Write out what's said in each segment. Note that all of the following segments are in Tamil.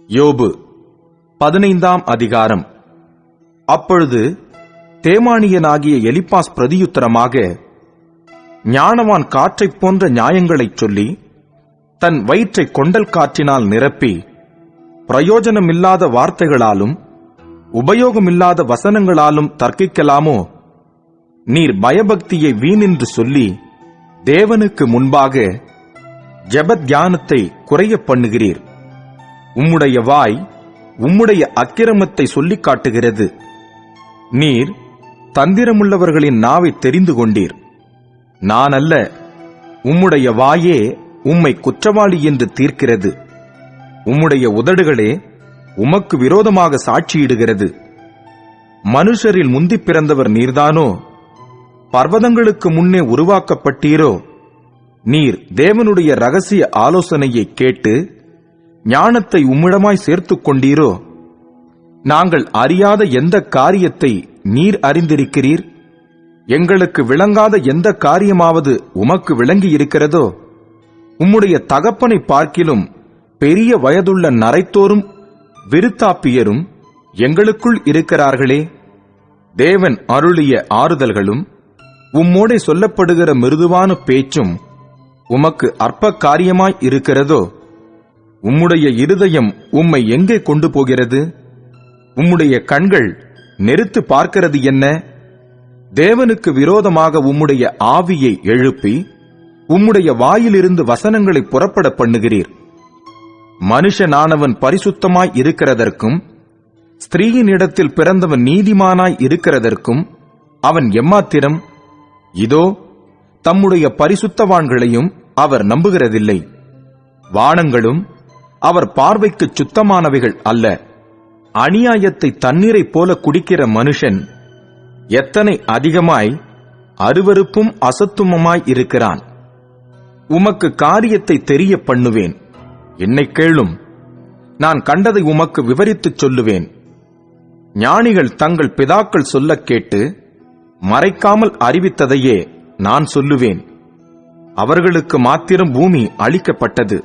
யோபு 15ஆம் அதிகாரம். அப்பொழுது தேமானியனாகிய எலிப்பாஸ் பிரதியுத்தரமாக, ஞானவான் காற்றைப் போன்ற நியாயங்களைச் சொல்லி தன் வயிற்றை கொண்டல் காற்றினால் நிரப்பி பிரயோஜனமில்லாத வார்த்தைகளாலும் உபயோகமில்லாத வசனங்களாலும் தர்க்கிக்கலாமோ? நீர் பயபக்தியை வீணென்று சொல்லி தேவனுக்கு முன்பாக ஜெபத்தியானத்தை குறைய பண்ணுகிறீர். உம்முடைய வாய் உம்முடைய அக்கிரமத்தை சொல்லிக் காட்டுகிறது. நீர் தந்திரமுள்ளவர்களின் நாவை தெரிந்து கொண்டீர். நான் அல்ல, உம்முடைய வாயே உம்மை குற்றவாளி என்று தீர்க்கிறது. உம்முடைய உதடுகளே உமக்கு விரோதமாக சாட்சியிடுகிறது. மனுஷரில் முந்திப் பிறந்தவர் நீர்தானோ? பர்வதங்களுக்கு முன்னே உருவாக்கப்பட்டீரோ? நீர் தேவனுடைய இரகசிய ஆலோசனையை கேட்டு ஞானத்தை உம்மிடமாய் சேர்த்துக் கொண்டீரோ? நாங்கள் அறியாத எந்த காரியத்தை நீர் அறிந்திருக்கிறீர்? எங்களுக்கு விளங்காத எந்த காரியமாவது உமக்கு விளங்கி இருக்கிறதோ? உம்முடைய தகப்பனை பார்க்கிலும் பெரிய வயதுள்ள நரைத்தோரும் விருத்தாப்பியரும் எங்களுக்குள் இருக்கிறார்களே. தேவன் அருளிய ஆறுதல்களும் உம்மோடே சொல்லப்படுகிற மிருதுவான பேச்சும் உமக்கு அற்ப காரியமாய் இருக்கிறதோ? உம்முடைய இருதயம் உம்மை எங்கே கொண்டு போகிறது? உம்முடைய கண்கள் நெருத்து பார்க்கிறது என்ன? தேவனுக்கு விரோதமாக உம்முடைய ஆவியை எழுப்பி உம்முடைய வாயிலிருந்து வசனங்களை புறப்பட பண்ணுகிறீர். மனுஷனானவன் பரிசுத்தமாய் இருக்கிறதற்கும் ஸ்திரீயின் இடத்தில் பிறந்தவன் நீதிமானாய் இருக்கிறதற்கும் அவன் எம்மாத்திரம்? இதோ, தம்முடைய பரிசுத்தவான்களையும் அவர் நம்புகிறதில்லை. வானங்களும் அவர் பார்வைக்கு சுத்தமானவைகள் அல்ல. அநியாயத்தை தண்ணீரைப் போல குடிக்கிற மனுஷன் எத்தனை அதிகமாய் அருவருப்பும் அசத்துவமாய் இருக்கிறான். உமக்கு காரியத்தை தெரிய பண்ணுவேன், என்னை கேளும். நான் கண்டதை உமக்கு விவரித்துச் சொல்லுவேன். ஞானிகள் தங்கள் பிதாக்கள் சொல்லக் கேட்டு மறைக்காமல் அறிவித்ததையே நான் சொல்லுவேன். அவர்களுக்கு மாத்திரம் பூமி அளிக்கப்பட்டது.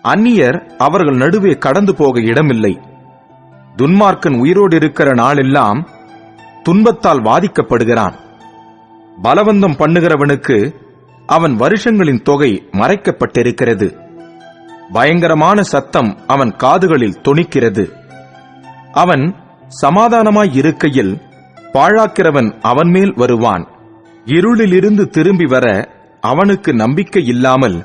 அந்நியர் அவர்கள் நடுவே கடந்து போக இடமில்லை. துன்மார்க்கன் உயிரோடு இருக்கிற நாளெல்லாம் துன்பத்தால் வாதிக்கப்படுகிறான். பலவந்தம் பண்ணுகிறவனுக்கு அவன் வருஷங்களின் தொகை மறைக்கப்பட்டிருக்கிறது. பயங்கரமான சத்தம் அவன் காதுகளில் தொனிக்கிறது. அவன் சமாதானமாய் இருக்கையில் பாழாக்கிறவன் அவன் மேல் வருவான். இருளிலிருந்து திரும்பி வர அவனுக்கு நம்பிக்கை இல்லாமல்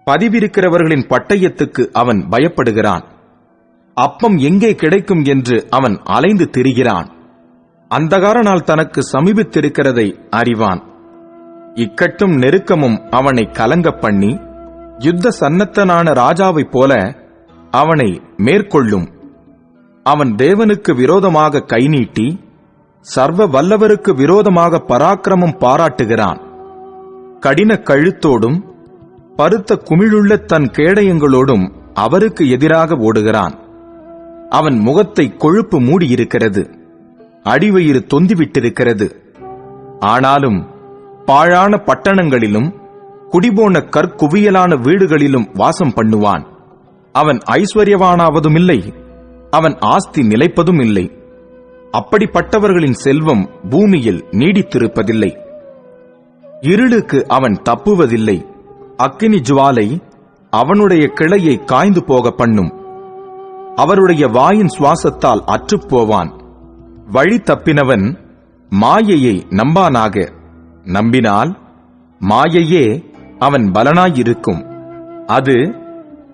பதிவிருக்கிறவர்களின் பட்டயத்துக்கு அவன் பயப்படுகிறான். அப்பம் எங்கே கிடைக்கும் என்று அவன் அலைந்து திரிகிறான். அந்தகார நாள் தனக்கு சமீபித்திருக்கிறதை அறிவான். இக்கட்டும் நெருக்கமும் அவனை கலங்க பண்ணி யுத்த சன்னத்தனான ராஜாவைப் போல அவனை மேற்கொள்ளும். அவன் தேவனுக்கு விரோதமாக கை நீட்டி சர்வ வல்லவருக்கு விரோதமாக பராக்கிரமம் பாராட்டுகிறான். கடின கழுத்தோடும் பருத்த குமிழுள்ள தன் கேடயங்களோடும் அவருக்கு எதிராக ஓடுகிறான். அவன் முகத்தை கொழுப்பு மூடியிருக்கிறது, அடிவயிறு தொந்திவிட்டிருக்கிறது. ஆனாலும் பாழான பட்டணங்களிலும் குடிபோன கற்குவியலான வீடுகளிலும் வாசம் பண்ணுவான். அவன் ஐஸ்வர்யவானாவதுமில்லை, அவன் ஆஸ்தி நிலைப்பதும் இல்லை. அப்படிப்பட்டவர்களின் செல்வம் பூமியில் நீடித்திருப்பதில்லை. இருளுக்கு அவன் தப்புவதில்லை. அக்கினி ஜுவாலை அவனுடைய கிளையை காய்ந்து போக பண்ணும். அவருடைய வாயின் சுவாசத்தால் அற்றுப்போவான். வழி தப்பினவன் மாயையை நம்பானாக. நம்பினால் மாயையே அவன் பலனாயிருக்கும். அது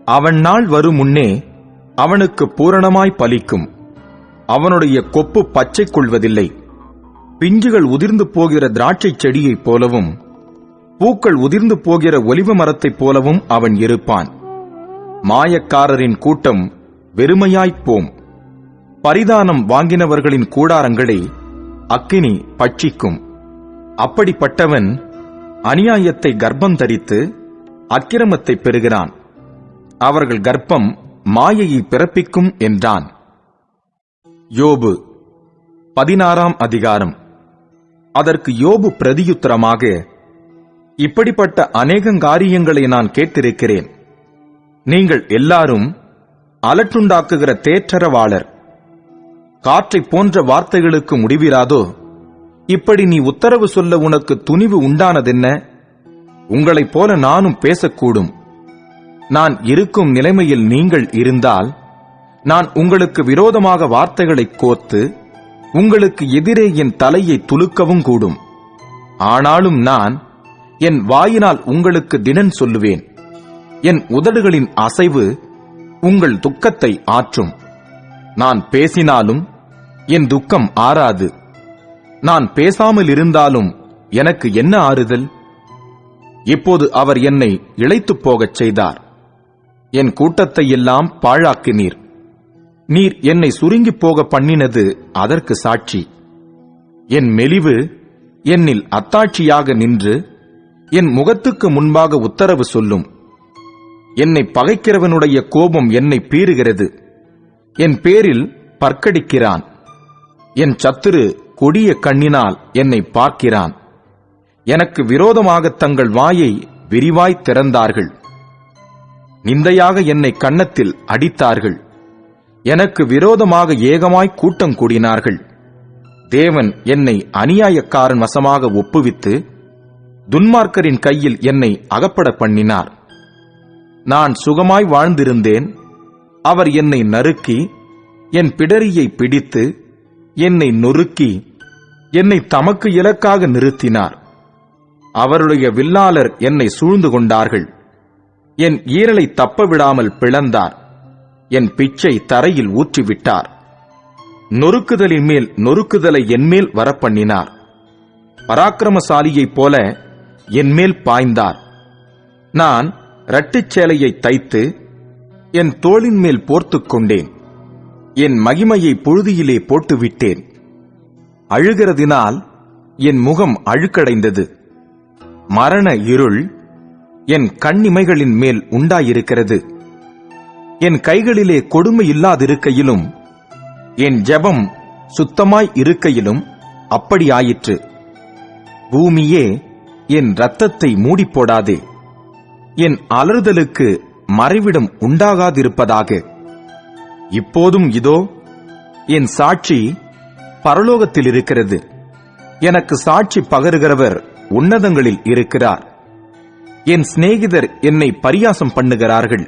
அவன் நாள் வரும் முன்னே அவனுக்கு பூரணமாய் பலிக்கும். அவனுடைய கொப்பு பச்சை கொள்வதில்லை. பிஞ்சுகள் உதிர்ந்து போகிற திராட்சை செடியைப் போலவும் பூக்கள் உதிர்ந்து போகிற ஒலிவ மரத்தைப் போலவும் அவன் இருப்பான். மாயக்காரரின் கூட்டம் வெறுமையாய்ப்போம். பரிதானம் வாங்கினவர்களின் கூடாரங்களை அக்கினி பட்சிக்கும். அப்படிப்பட்டவன் அநியாயத்தை கர்ப்பம் தரித்து அக்கிரமத்தை பெறுகிறான். அவர்கள் கர்ப்பம் மாயையை பிறப்பிக்கும் என்றான். யோபு 16ஆம் அதிகாரம். அதற்கு யோபு பிரதியுத்தரமாக, இப்படிப்பட்ட அநேகங்காரியங்களை நான் கேட்டிருக்கிறேன். நீங்கள் எல்லாரும் அலட்டுண்டாக்குகிற தேற்றரவாளர். காற்றைப் போன்ற வார்த்தைகளுக்கு முடிவிராதோ? இப்படி நீ உத்தரவு சொல்ல உனக்கு துணிவு உண்டானதென்ன? உங்களைப் போல நானும் பேசக்கூடும். நான் இருக்கும் நிலைமையில் நீங்கள் இருந்தால் நான் உங்களுக்கு விரோதமாக வார்த்தைகளை கோர்த்து உங்களுக்கு எதிரே என் தலையை துலுக்கவும் கூடும். ஆனாலும் நான் என் வாயினால் உங்களுக்கு திடன் சொல்லுவேன். என் உதடுகளின் அசைவு உங்கள் துக்கத்தை ஆற்றும். நான் பேசினாலும் என் துக்கம் ஆறாது. நான் பேசாமல் இருந்தாலும் எனக்கு என்ன ஆறுதல்? இப்போது அவர் என்னை இளைத்துப் போகச் செய்தார். என் கூட்டத்தை எல்லாம் பாழாக்கினீர். நீர் என்னை சுருங்கிப் போக பண்ணினது அதற்கு சாட்சி. என் மெலிவு என்னில் அத்தாட்சியாக நின்று என் முகத்துக்கு முன்பாக உத்தரவு சொல்லும். என்னை பகைக்கிறவனுடைய கோபம் என்னை பீறுகிறது. என் பேரில் பற்கடிக்கிறான். என் சத்துரு கொடிய கண்ணினால் என்னை பார்க்கிறான். எனக்கு விரோதமாக தங்கள் வாயை விரிவாய் திறந்தார்கள். நிந்தையாக என்னை கன்னத்தில் அடித்தார்கள். எனக்கு விரோதமாக ஏகமாய் கூட்டம் கூடினார்கள். தேவன் என்னை அநியாயக்காரன் வசமாக ஒப்புவித்து துன்மார்க்கரின் கையில் என்னை அகப்பட பண்ணினார். நான் சுகமாய் வாழ்ந்திருந்தேன். அவர் என்னை நறுக்கி என் பிடரியை பிடித்து என்னை நொறுக்கி என்னை தமக்கு இலக்காக நிறுத்தினார். அவருடைய வில்லாளர் என்னை சூழ்ந்து கொண்டார்கள். என் ஈரலை தப்ப விடாமல் பிளந்தார். என் பிச்சை தரையில் ஊற்றிவிட்டார். நொறுக்குதலின் மேல் நொறுக்குதலை என்மேல் வரப்பண்ணினார். பராக்கிரமசாலியைப் போல என்மேல் பாய்ந்தார். நான் இரட்டுச் சேலையை தைத்து என் தோளின் மேல் போர்த்துக் கொண்டேன். என் மகிமையை புழுதியிலே போட்டுவிட்டேன். அழுகிறதினால் என் முகம் அழுக்கடைந்தது. மரண இருள் என் கண்ணிமைகளின் மேல் உண்டாயிருக்கிறது. என் கைகளிலே கொடுமை இல்லாதிருக்கையிலும் என் ஜெபம் சுத்தமாய் இருக்கையிலும் அப்படி ஆயிற்று. பூமியே, என் இரத்தத்தை மூடிப்போடாதே. என் அலறுதலுக்கு மறைவிடம் உண்டாகாதிருப்பதாக. இப்போதும் இதோ என் சாட்சி பரலோகத்தில் இருக்கிறது. எனக்கு சாட்சி பகருகிறவர் உன்னதங்களில் இருக்கிறார். என் சிநேகிதர் என்னை பரியாசம் பண்ணுகிறார்கள்.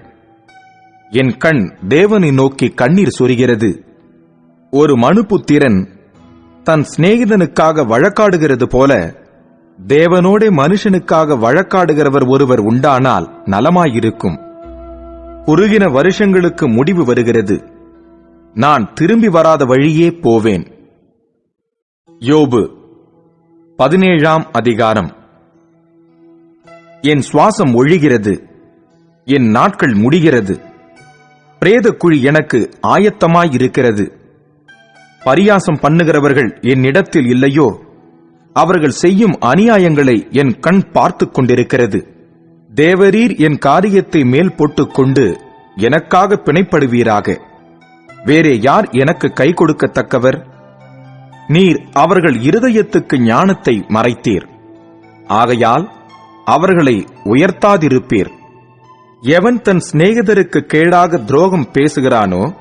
என் கண் தேவனை நோக்கி கண்ணீர் சொரிகிறது. ஒரு மனுபுத்திரன் தன் சிநேகிதனுக்காக வழக்காடுகிறது போல தேவனோடே மனுஷனுக்காக வழக்காடுகிறவர் ஒருவர் உண்டானால் நலமாயிருக்கும். குறுகின வருஷங்களுக்கு முடிவு வருகிறது. நான் திரும்பி வராத வழியே போவேன். யோபு 17ஆம் அதிகாரம். என் சுவாசம் ஒழிகிறது. என் நாட்கள் முடிகிறது. பிரேதக்குழி எனக்கு ஆயத்தமாயிருக்கிறது. பரியாசம் பண்ணுகிறவர்கள் என்னிடத்தில் இல்லையோ? அவர்கள் செய்யும் அநியாயங்களை என் கண் பார்த்துக் கொண்டிருக்கிறது. தேவரீர் என் காரியத்தை மேல் போட்டுக்கொண்டு எனக்காக பிணைப்படுவீராக. வேறே யார் எனக்கு கை கொடுக்கத்தக்கவர்? நீர் அவர்கள் இருதயத்துக்கு ஞானத்தை மறைத்தீர். ஆகையால் அவர்களை உயர்த்தாதிருப்பீர். எவன் தன் சிநேகிதருக்கு கேடாக துரோகம் பேசுகிறானோ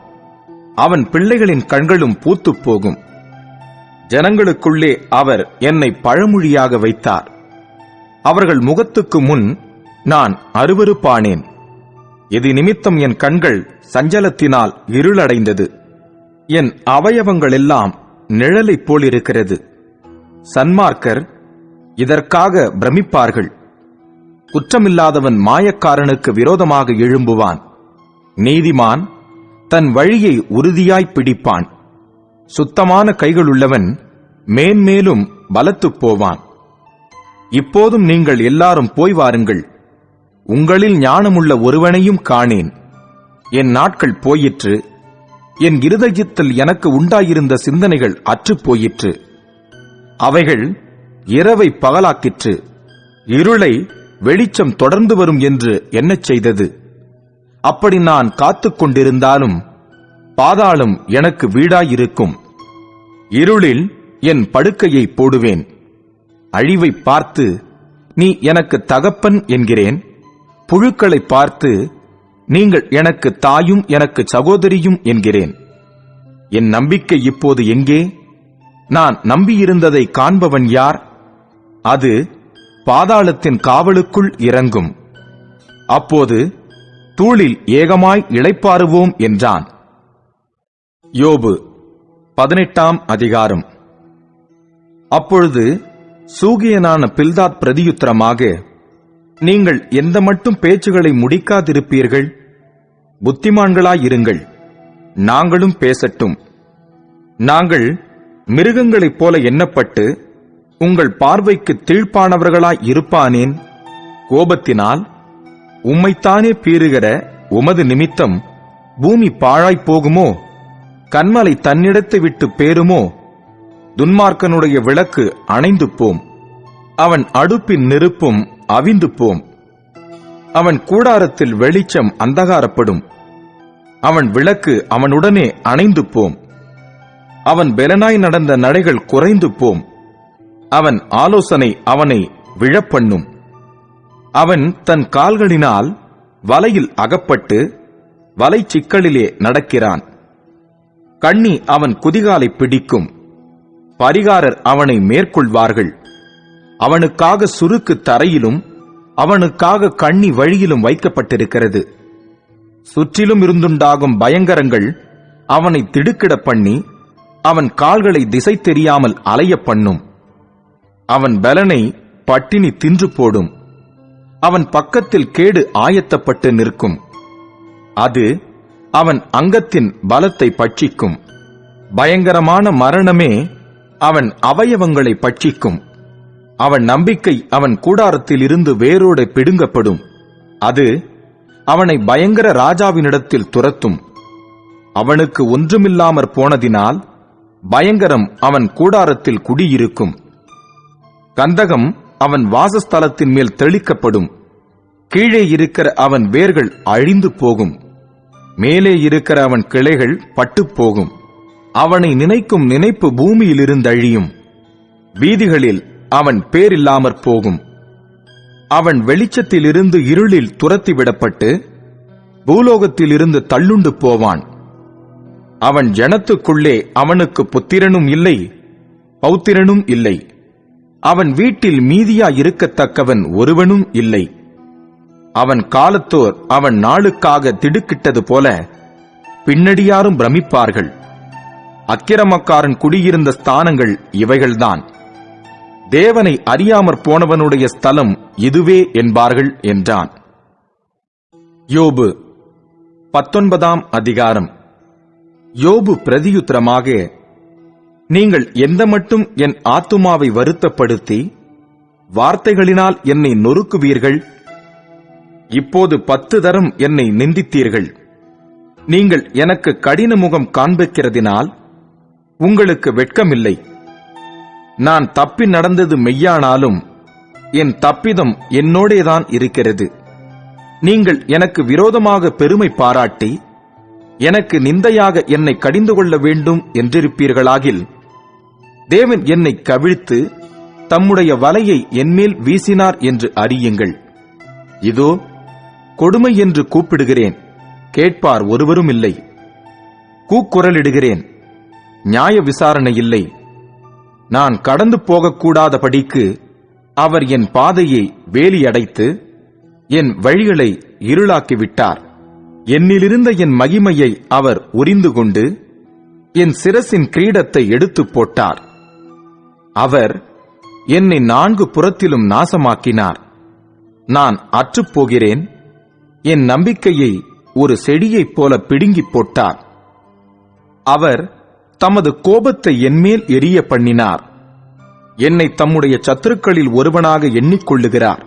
அவன் பிள்ளைகளின் கண்களும் பூத்துப் போகும். ஜனங்களுக்குள்ளே அவர் என்னை பழமொழியாக வைத்தார். அவர்கள் முகத்துக்கு முன் நான் அருவருப்பானேன். இது நிமித்தம் என் கண்கள் சஞ்சலத்தினால் இருளடைந்தது. என் அவயவங்களெல்லாம் நிழலைப் போலிருக்கிறது. சன்மார்க்கர் இதற்காக பிரமிப்பார்கள். குற்றமில்லாதவன் மாயக்காரனுக்கு விரோதமாக எழும்புவான். நீதிமான் தன் வழியை உறுதியாய் பிடிப்பான். சுத்தமான கைகளுள்ளவன் மேன்மேலும் பலத்துப் போவான். இப்போதும் நீங்கள் எல்லாரும் போய் வாருங்கள். உங்களில் ஞானமுள்ள ஒருவனையும் காணேன். என் நாட்கள் போயிற்று. என் இருதயத்தில் எனக்கு உண்டாயிருந்த சிந்தனைகள் அற்றுப் போயிற்று. அவைகள் இரவை பகலாக்கிற்று. இருளை வெளிச்சம் தொடர்ந்து வரும் என்று எண்ணச் செய்தது. அப்படி நான் காத்துக் கொண்டிருந்தாலும் பாதாளம் எனக்கு வீடாயிருக்கும். இருளில் என் படுக்கையை போடுவேன். அழிவை பார்த்து நீ எனக்கு தகப்பன் என்கிறேன். புழுக்களை பார்த்து நீங்கள் எனக்கு தாயும் எனக்கு சகோதரியும் என்கிறேன். என் நம்பிக்கை இப்போது எங்கே? நான் நம்பியிருந்ததை காண்பவன் யார்? அது பாதாளத்தின் காவலுக்குள் இறங்கும். அப்போது தூளில் ஏகமாய் இளைப்பாறுவோம் என்றான். யோபு 18ஆம் அதிகாரம். அப்பொழுது சூகியனான பில்தாத் பிரதியுத்தரமாக, நீங்கள் எந்த மட்டும் பேச்சுகளை முடிக்காதிருப்பீர்கள்? புத்திமான்களாயிருங்கள், நாங்களும் பேசட்டும். நாங்கள் மிருகங்களைப் போல எண்ணப்பட்டு உங்கள் பார்வைக்கு தீழ்ப்பானவர்களாய் இருப்பானேன்? கோபத்தினால் உம்மைத்தானே பீறுகிற உமது நிமித்தம் பூமி பாழாய்ப் போகுமோ? கன்மலை தன்னிடத்தை விட்டு பேருமோ? துன்மார்க்கனுடைய விளக்கு அணைந்து போம், அவன் அடுப்பின் நெருப்பும் அவிந்து போம். அவன் கூடாரத்தில் வெளிச்சம் அந்தகாரப்படும், அவன் விளக்கு அவனுடனே அணைந்து போம். அவன் பெலனாய் நடந்த நடைகள் குறைந்து போம், அவன் ஆலோசனை அவனை விழப்பண்ணும். அவன் தன் கால்களினால் வலையில் அகப்பட்டு வலை சிக்கலிலே நடக்கிறான். கண்ணி அவன் குதிகாலை பிடிக்கும், பரிகாரர் அவனை மேற்கொள்வார்கள். அவனுக்காக சுருக்கு தரையிலும் அவனுக்காக கண்ணி வழியிலும் வைக்கப்பட்டிருக்கிறது. சுற்றிலும் இருந்துண்டாகும் பயங்கரங்கள் அவனை திடுக்கிட பண்ணி அவன் கால்களை திசை தெரியாமல் அலைய பண்ணும். அவன் பலனை பட்டினி தின்று போடும், அவன் பக்கத்தில் கேடு ஆயத்தப்பட்டு நிற்கும். அது அவன் அங்கத்தின் பலத்தை பட்சிக்கும். பயங்கரமான மரணமே அவன் அவயவங்களை பட்சிக்கும். அவன் நம்பிக்கை அவன் கூடாரத்தில் இருந்து வேரோடு பிடுங்கப்படும். அது அவனை பயங்கர ராஜாவினிடத்தில் துரத்தும். அவனுக்கு ஒன்றுமில்லாமற் போனதினால் பயங்கரம் அவன் கூடாரத்தில் குடியிருக்கும். கந்தகம் அவன் வாசஸ்தலத்தின் மேல் தெளிக்கப்படும். கீழே இருக்கிற அவன் வேர்கள் அழிந்து போகும், மேலே இருக்கிற அவன் கிளைகள் பட்டுப்போகும். அவனை நினைக்கும் நினைப்பு பூமியிலிருந்தழியும், வீதிகளில் அவன் பேரில்லாமற் போகும். அவன் வெளிச்சத்திலிருந்து இருளில் துரத்திவிடப்பட்டு பூலோகத்திலிருந்து தள்ளுண்டு போவான். அவன் ஜனத்துக்குள்ளே அவனுக்கு புத்திரனும் இல்லை, பௌத்திரனும் இல்லை. அவன் வீட்டில் மீதியா இருக்கத்தக்கவன் ஒருவனும் இல்லை. அவன் காலத்தோர் அவன் நாளுக்காக திடுக்கிட்டது போல பின்னடியாரும் பிரமிப்பார்கள். அக்கிரமக்காரன் குடியிருந்த ஸ்தானங்கள் இவைகள்தான். தேவனை அறியாமற் போனவனுடைய ஸ்தலம் இதுவே என்பார்கள் என்றான். யோபு 19ஆம் அதிகாரம். யோபு பிரதியுத்தரமாக, நீங்கள் எந்த மட்டும் என் ஆத்துமாவை வருத்தப்படுத்தி வார்த்தைகளினால் என்னை நொறுக்குவீர்கள்? இப்போது 10 தரம் என்னை நிந்தித்தீர்கள். நீங்கள் எனக்கு கடின முகம் காண்பிக்கிறதினால் உங்களுக்கு வெட்கமில்லை. நான் தப்பி நடந்தது மெய்யானாலும் என் தப்பிதம் என்னோடேதான் இருக்கிறது. நீங்கள் எனக்கு விரோதமாக பெருமை பாராட்டி எனக்கு நிந்தையாக என்னை கடிந்து கொள்ள வேண்டும் என்றிருப்பீர்களாகில், தேவன் என்னை கவிழ்த்து தம்முடைய வலையை என்மேல் வீசினார் என்று அறியுங்கள். இதோ கொடுமை என்று கூப்பிடுகிறேன், கேட்பார் ஒருவரும் இல்லை. கூக்குரலிடுகிறேன், நியாய விசாரணை இல்லை. நான் கடந்து போகக்கூடாதபடிக்கு அவர் என் பாதையை வேலியடைத்து என் வழிகளை இருளாக்கிவிட்டார். என்னிலிருந்த என் மகிமையை அவர் உரிந்து கொண்டு என் சிரசின் கிரீடத்தை எடுத்துப் போட்டார். அவர் என்னை 4 புறத்திலும் நாசமாக்கினார். நான் அற்றுப்போகிறேன். என் நம்பிக்கையை ஒரு செடியைப் போல பிடுங்கிப் போட்டார். அவர் தமது கோபத்தை என்மேல் எரிய பண்ணினார். என்னை தம்முடைய சத்துருக்களில் ஒருவனாக எண்ணிக்கொள்ளுகிறார்.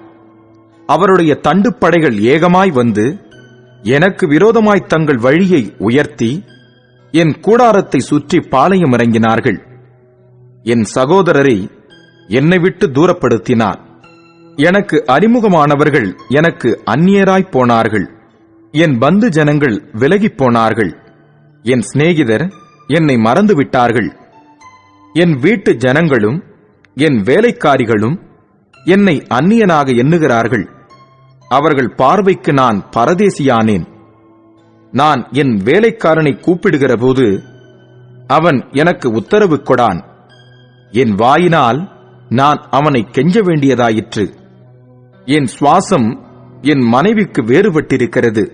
அவருடைய தண்டுப்படைகள் ஏகமாய் வந்து எனக்கு விரோதமாய் தங்கள் வழியை உயர்த்தி என் கூடாரத்தை சுற்றி பாளையம் இறங்கினார்கள். என் சகோதரரை என்னை விட்டு தூரப்படுத்தினார். எனக்கு அறிமுகமானவர்கள் எனக்கு அந்நியராய்ப் போனார்கள். என் பந்து ஜனங்கள் விலகிப் போனார்கள். என் சிநேகிதர் என்னை மறந்துவிட்டார்கள். என் வீட்டு ஜனங்களும் என் வேலைக்காரிகளும் என்னை அந்நியனாக எண்ணுகிறார்கள். அவர்கள் பார்வைக்கு நான் பரதேசியானேன். நான் என் வேலைக்காரனை கூப்பிடுகிற போது அவன் எனக்கு உத்தரவு கொடான். என் வாயினால் நான் அவனை கெஞ்ச வேண்டியதாயிற்று. என் சுவாசம் என் மனைவிக்கு வேறுபட்டிருக்கிறது.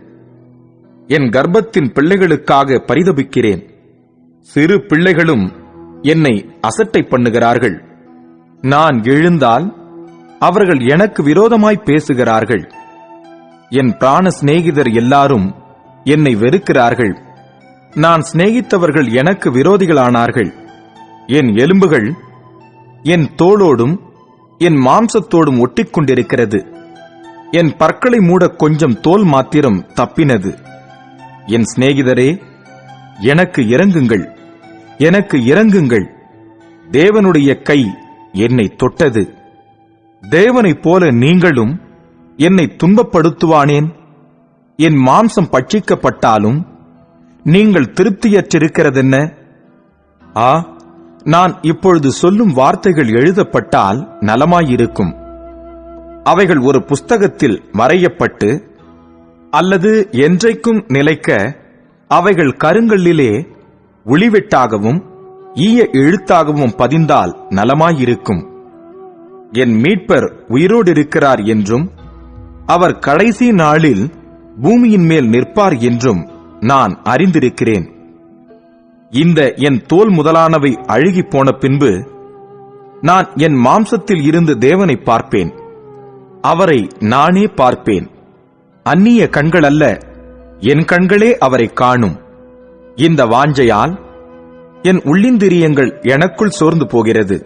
என் கர்ப்பத்தின் பிள்ளைகளுக்காக பரிதபிக்கிறேன். சிறு பிள்ளைகளும் என்னை அசட்டை பண்ணுகிறார்கள். நான் எழுந்தால் அவர்கள் எனக்கு விரோதமாய் பேசுகிறார்கள். என் பிராண சிநேகிதர் எல்லாரும் என்னை வெறுக்கிறார்கள். நான் சிநேகித்தவர்கள் எனக்கு விரோதிகளானார்கள். என் எலும்புகள் என் தோளோடும் என் மாம்சத்தோடும் ஒட்டிக்கொண்டிருக்கிறது. என் பற்களை மூட கொஞ்சம் தோல் மாத்திரம் தப்பினது. என் சிநேகிதரே, எனக்கு இரங்குங்கள், எனக்கு இரங்குங்கள். தேவனுடைய கை என்னை தொட்டது. தேவனைப் போல நீங்களும் என்னை துன்பப்படுத்துவானேன்? என் மாம்சம் பட்சிக்கப்பட்டாலும் நீங்கள் திருப்தியற்றிருக்கிறதென்ன? நான் இப்பொழுது சொல்லும் வார்த்தைகள் எழுதப்பட்டால் நலமாயிருக்கும். அவைகள் ஒரு புஸ்தகத்தில் வரையப்பட்டு அல்லது என்றைக்கும் நிலைக்க அவைகள் கருங்கல்லிலே உளிவெட்டாகவும் ஈய எழுத்தாகவும் பதிந்தால் நலமாயிருக்கும். என் மீட்பர் உயிரோடிருக்கிறார் என்றும் அவர் கடைசி நாளில் பூமியின் மேல் நிற்பார் என்றும் நான் அறிந்திருக்கிறேன். இந்த என் தோல் முதலானவை அழுகி போன பின்பு நான் என் மாம்சத்தில் இருந்து தேவனை பார்ப்பேன். அவரை நானே பார்ப்பேன். அந்நிய கண்கள் அல்ல, என் கண்களே அவரை காணும். இந்த வாஞ்சையால் என் உள்ளிந்திரியங்கள் எனக்குள் சோர்ந்து போகிறது.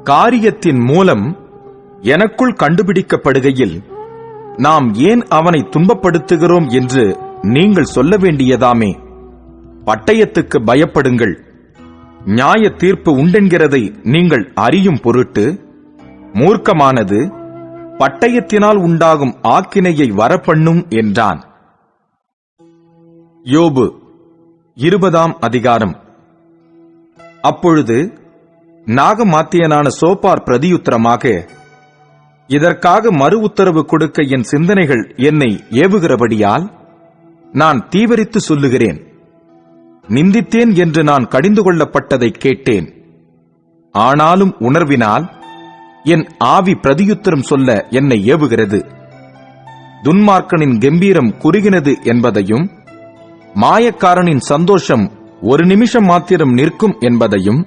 காரியத்தின் மூலம் எனக்குள் கண்டுபிடிக்கப்படுகையில் நாம் ஏன் அவனை துன்பப்படுத்துகிறோம் என்று நீங்கள் சொல்ல வேண்டியதாமே. பட்டயத்துக்கு பயப்படுங்கள். நியாய தீர்ப்பு உண்டென்கிறதை நீங்கள் அறியும் பொருட்டு மூர்க்கமானது பட்டயத்தினால் உண்டாகும் ஆக்கினையை வரப்பண்ணும் என்றான். யோபு 20ஆம் அதிகாரம். அப்பொழுது நாகமாத்தியனான சோப்பார் பிரதியுத்தரமாக, இதற்காக மறு உத்தரவு கொடுக்க என் சிந்தனைகள் என்னை ஏவுகிறபடியால் நான் தீவிரித்து சொல்லுகிறேன். நிந்தித்தேன் என்று நான் கடிந்து கொள்ளப்பட்டதை கேட்டேன். ஆனாலும் உணர்வினால் என் ஆவி பிரதியுத்தரம் சொல்ல என்னை ஏவுகிறது. துன்மார்க்கனின் கம்பீரம் குறுகினது என்பதையும் மாயக்காரனின் சந்தோஷம் ஒரு நிமிஷம் மாத்திரம் நிற்கும் என்பதையும்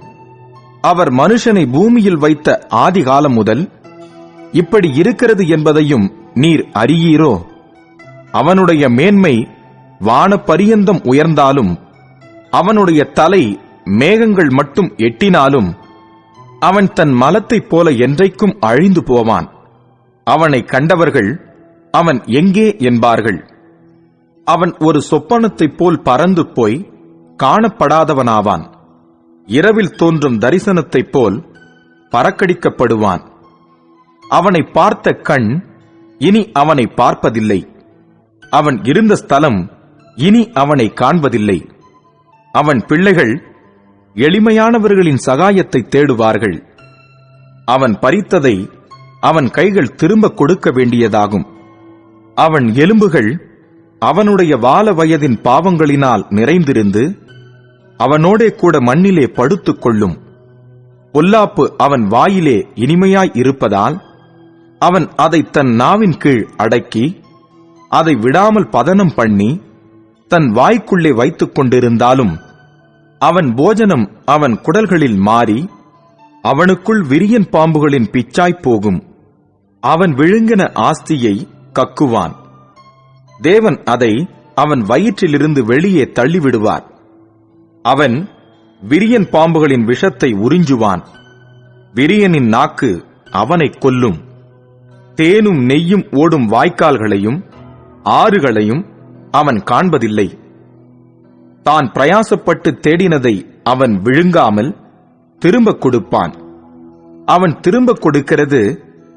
அவர் மனுஷனை பூமியில் வைத்த ஆதிகாலம் முதல் இப்படி இருக்கிறது என்பதையும் நீர் அறியீரோ? அவனுடைய மேன்மை வான பரியந்தம் உயர்ந்தாலும் அவனுடைய தலை மேகங்கள் மட்டும் எட்டினாலும் அவன் தன் மலத்தைப் போல என்றைக்கும் அழிந்து போவான். அவனை கண்டவர்கள் அவன் எங்கே என்பார்கள். அவன் ஒரு சொப்பனத்தைப் போல் பறந்து போய் காணப்படாதவனாவான். இரவில் தோன்றும் தரிசனத்தைப் போல் பறக்கடிக்கப்படுவான். அவனை பார்த்த கண் இனி அவனை பார்ப்பதில்லை. அவன் இருந்த ஸ்தலம் இனி அவனை காண்பதில்லை. அவன் பிள்ளைகள் எளிமையானவர்களின் சகாயத்தை தேடுவார்கள். அவன் பறித்ததை அவன் கைகள் திரும்ப கொடுக்க வேண்டியதாகும். அவன் எலும்புகள் அவனுடைய வால வயதின் பாவங்களினால் நிறைந்திருந்து அவனோடே கூட மண்ணிலே படுத்துக் கொள்ளும். பொல்லாப்பு அவன் வாயிலே இனிமையாய் இருப்பதால் அவன் அதை தன் நாவின் கீழ் அடக்கி அதை விடாமல் பதனம் பண்ணி தன் வாய்க்குள்ளே வைத்துக் கொண்டிருந்தாலும் அவன் போஜனம் அவன் குடல்களில் மாறி அவனுக்குள் விரியன் பாம்புகளின் பிச்சாய்ப் போகும். அவன் விழுங்கின ஆஸ்தியை கக்குவான். தேவன் அதை அவன் வயிற்றிலிருந்து வெளியே தள்ளிவிடுவார். அவன் விரியன் பாம்புகளின் விஷத்தை உறிஞ்சுவான். விரியனின் நாக்கு அவனைக் கொல்லும். தேனும் நெய்யும் ஓடும் வாய்க்கால்களையும் ஆறுகளையும் அவன் காண்பதில்லை. தான் பிரயாசப்பட்டு தேடினதை அவன் விழுங்காமல் திரும்ப கொடுப்பான். அவன் திரும்ப கொடுக்கிறது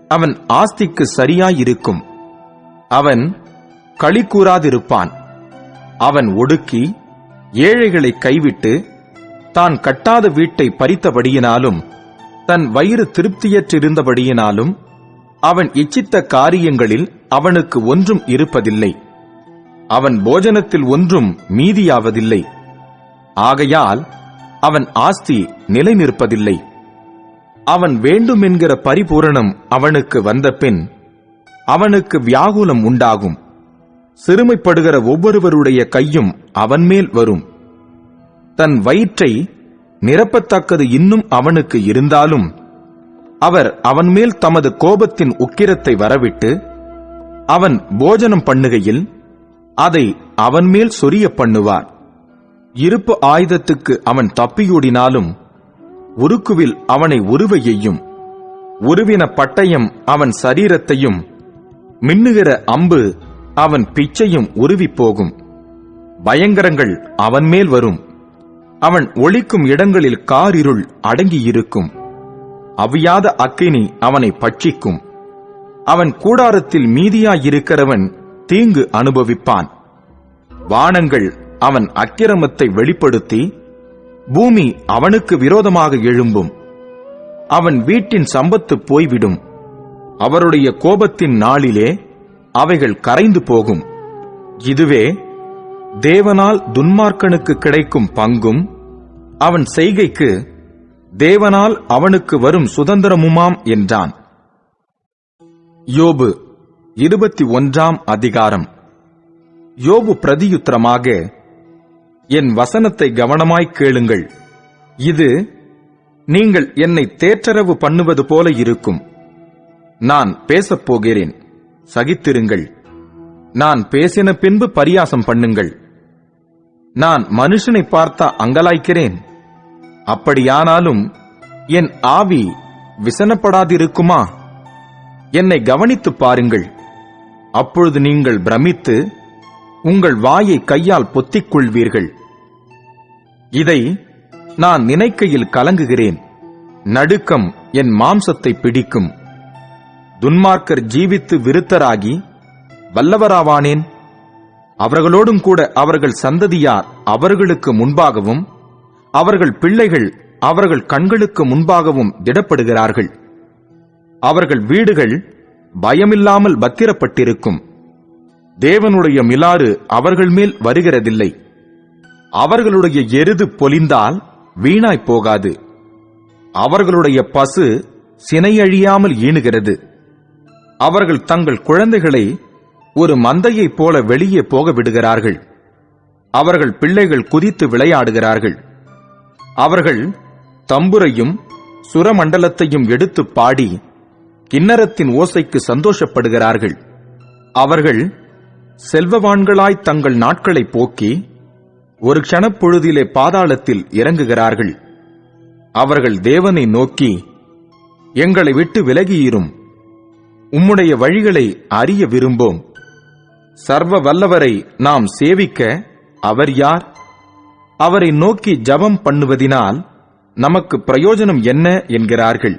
அவன் ஆஸ்திக்கு சரியாயிருக்கும். அவன் களி கூறாதிருப்பான். அவன் ஒடுக்கி ஏழைகளை கைவிட்டு தான் கட்டாத வீட்டை பறித்தபடியினாலும் தன் வயிறு திருப்தியற்றிருந்தபடியினாலும் அவன் இச்சித்த காரியங்களில் அவனுக்கு ஒன்றும் இருப்பதில்லை. அவன் போஜனத்தில் ஒன்றும் மீதியாவதில்லை. ஆகையால் அவன் ஆஸ்தி நிலை நிற்பதில்லை. அவன் வேண்டுமென்கிற பரிபூரணம் அவனுக்கு வந்தபின் அவனுக்கு வியாகுலம் உண்டாகும். சிறுமைப்படுகிற ஒவ்வொருவருடைய கையும் அவன் மேல் வரும். தன் வயிற்றை நிரப்பத்தக்கது இன்னும் அவனுக்கு இருந்தாலும் அவர் அவன் மேல் தமது கோபத்தின் உக்கிரத்தை வரவிட்டு அவன் போஜனம் பண்ணுகையில் அதை அவன் மேல் சொரிய பண்ணுவார். இருப்பு ஆயுதத்துக்கு அவன் தப்பியோடினாலும் உருக்குவில் அவனை உருவ எய்யும். உருவின பட்டயம் அவன் சரீரத்தையும் மின்னுகிற அம்பு அவன் பிச்சையும் உருவி போகும். பயங்கரங்கள் அவன் மேல் வரும். அவன் ஒளிக்கும் இடங்களில் காரிருள் அடங்கியிருக்கும். அவியாத அக்கினி அவனை பட்சிக்கும். அவன் கூடாரத்தில் மீதியாயிருக்கிறவன் தீங்கு அனுபவிப்பான். வானங்கள் அவன் அக்கிரமத்தை வெளிப்படுத்தி பூமி அவனுக்கு விரோதமாக எழும்பும். அவன் வீட்டின் சம்பத்து போய்விடும். அவருடைய கோபத்தின் நாளிலே அவைகள் கரைந்து போகும். இதுவே தேவனால் துன்மார்க்கனுக்கு கிடைக்கும் பங்கும் அவன் செய்கைக்கு தேவனால் அவனுக்கு வரும் சுதந்திரமுமாம் என்றான். யோபு 21 அதிகாரம். யோபு பிரதியுத்தரமாக, என் வசனத்தை கவனமாய் கேளுங்கள். இது நீங்கள் என்னை தேற்றரவு பண்ணுவது போல இருக்கும். நான் பேசப்போகிறேன், சகித்திருங்கள். நான் பேசின பின்பு பரியாசம் பண்ணுங்கள். நான் மனுஷனை பார்த்தா அங்கலாய்க்கிறேன். அப்படியானாலும் என் ஆவி விசனப்படாதிருக்குமா? என்னை கவனித்துப் பாருங்கள். அப்பொழுது நீங்கள் பிரமித்து உங்கள் வாயை கையால் பொத்திக் கொள்வீர்கள். இதை நான் நினைக்கையில் கலங்குகிறேன். நடுக்கம் என் மாம்சத்தை பிடிக்கும். துன்மார்க்கர் ஜீவித்து விருத்தராகி வல்லவராவானேன்? அவர்களோடும் கூட அவர்கள் சந்ததியார் அவர்களுக்கு முன்பாகவும் அவர்கள் பிள்ளைகள் அவர்கள் கண்களுக்கு முன்பாகவும் திடப்படுகிறார்கள். அவர்கள் வீடுகள் பயமில்லாமல் பத்திரப்பட்டிருக்கும். தேவனுடைய மிலாறு அவர்கள் மேல் வருகிறதில்லை. அவர்களுடைய எருது பொலிந்தால் வீணாய் போகாது. அவர்களுடைய பசு சினையழியாமல் ஈணுகிறது. அவர்கள் தங்கள் குழந்தைகளை ஒரு மந்தையைப் போல வெளியே போக விடுகிறார்கள். அவர்கள் பிள்ளைகள் குதித்து விளையாடுகிறார்கள். அவர்கள் தம்புரையும் சுரமண்டலத்தையும் எடுத்து பாடி கின்னரத்தின் ஓசைக்கு சந்தோஷப்படுகிறார்கள். அவர்கள் செல்வவான்களாய் தங்கள் நாட்களை போக்கி ஒரு க்ஷணப்பொழுதிலே பாதாளத்தில் இறங்குகிறார்கள். அவர்கள் தேவனை நோக்கி, எங்களை விட்டு விலகியிரும், உம்முடைய வழிகளை அறிய விரும்போம். சர்வ வல்லவரை நாம் சேவிக்க அவர் யார்? அவரை நோக்கி ஜபம் பண்ணுவதினால் நமக்கு பிரயோஜனம் என்ன என்கிறார்கள்.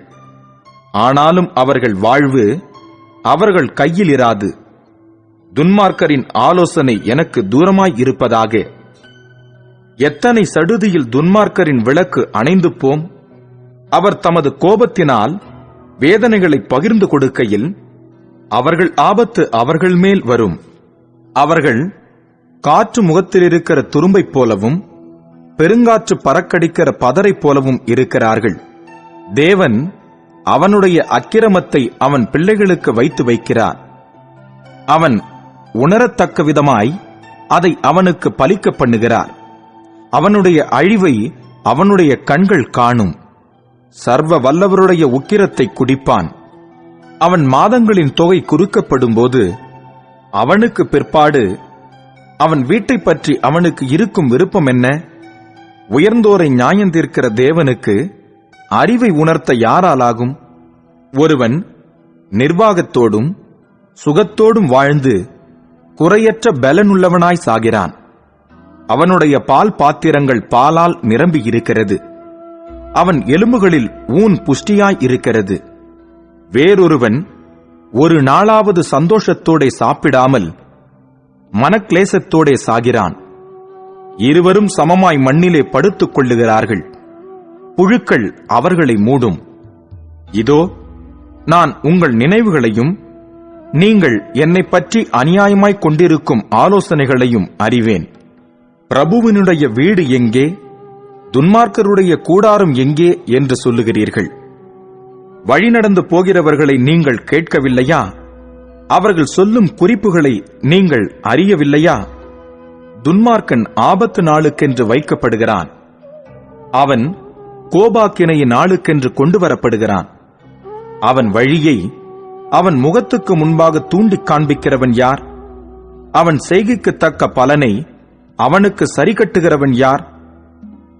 ஆனாலும் அவர்கள் வாழ்வு அவர்கள் கையில் இராது. துன்மார்க்கரின் ஆலோசனை எனக்கு தூரமாய் இருப்பதாக. எத்தனை சடுதியில் துன்மார்க்கரின் விளக்கு அணைந்து போம். அவர் தமது கோபத்தினால் வேதனைகளை பகிர்ந்து கொடுக்கையில் அவர்கள் ஆபத்து அவர்கள் மேல் வரும். அவர்கள் காற்று முகத்திலிருக்கிற துரும்பைப் போலவும் பெருங்காற்று பறக்கடிக்கிற பதரைப் போலவும் இருக்கிறார்கள். தேவன் அவனுடைய அக்கிரமத்தை அவன் பிள்ளைகளுக்கு வைத்து வைக்கிறார். அவன் உணரத்தக்க விதமாய் அதை அவனுக்கு பலிக்க பண்ணுகிறார். அவனுடைய அழிவை அவனுடைய கண்கள் காணும். சர்வ வல்லவருடைய உக்கிரத்தை குடிப்பான். அவன் மாதங்களின் தொகை குறுக்கப்படும் போது அவனுக்கு பிற்பாடு அவன் வீட்டை பற்றி அவனுக்கு இருக்கும் விருப்பம் என்ன? உயர்ந்தோரை நியாயந்தீர்க்கிற தேவனுக்கு அறிவை உணர்த்த யாராலாகும்? ஒருவன் நிர்வாகத்தோடும் சுகத்தோடும் வாழ்ந்து குறையற்ற பலனுள்ளவனாய் சாகிறான். அவனுடைய பால் பாத்திரங்கள் பாலால் நிரம்பி இருக்கிறது. அவன் எலும்புகளில் ஊன் புஷ்டியாய் இருக்கிறது. வேறொருவன் ஒரு நாளாவது சந்தோஷத்தோடே சாப்பிடாமல் மனக்லேசத்தோடே சாகிறான். இருவரும் சமமாய் மண்ணிலே படுத்துக் கொள்ளுகிறார்கள். புழுக்கள் அவர்களை மூடும். இதோ, நான் உங்கள் நினைவுகளையும் நீங்கள் என்னை பற்றி அநியாயமாய்க் கொண்டிருக்கும் ஆலோசனைகளையும் அறிவேன். பிரபுவினுடைய வீடு எங்கே, துன்மார்க்கருடைய கூடாரம் எங்கே என்று சொல்லுகிறீர்கள். வழிநடந்து போகிறவர்களை நீங்கள் கேட்கவில்லையா? அவர்கள் சொல்லும் குறிப்புகளை நீங்கள் அறியவில்லையா? துன்மார்க்கன் ஆபத்து நாளுக்கென்று வைக்கப்படுகிறான். அவன் கோபாக்கினைய நாளுக்கென்று கொண்டு வரப்படுகிறான். அவன் வழியை அவன் முகத்துக்கு முன்பாக தூண்டிக் காண்பிக்கிறவன் யார்? அவன் செய்கைக்கு தக்க பலனை அவனுக்கு சரி கட்டுகிறவன் யார்?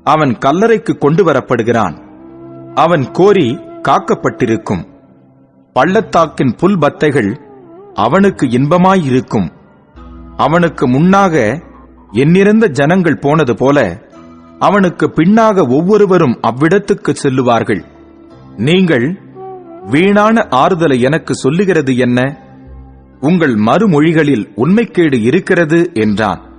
அவன் கல்லறைக்கு கொண்டு வரப்படுகிறான். அவன் கோரி காக்கப்பட்டிருக்கும். பள்ளத்தாக்கின் புல் பத்தைகள் அவனுக்கு இன்பமாயிருக்கும். அவனுக்கு முன்னாக எண்ணிறந்த ஜனங்கள் போனது போல அவனுக்கு பின்னாக ஒவ்வொருவரும் அவ்விடத்துக்கு செல்லுவார்கள். நீங்கள் வீணான ஆறுதலை எனக்கு சொல்லுகிறது என்ன? உங்கள் மறுமொழிகளில் உண்மைக்கேடு இருக்கிறது என்றான்.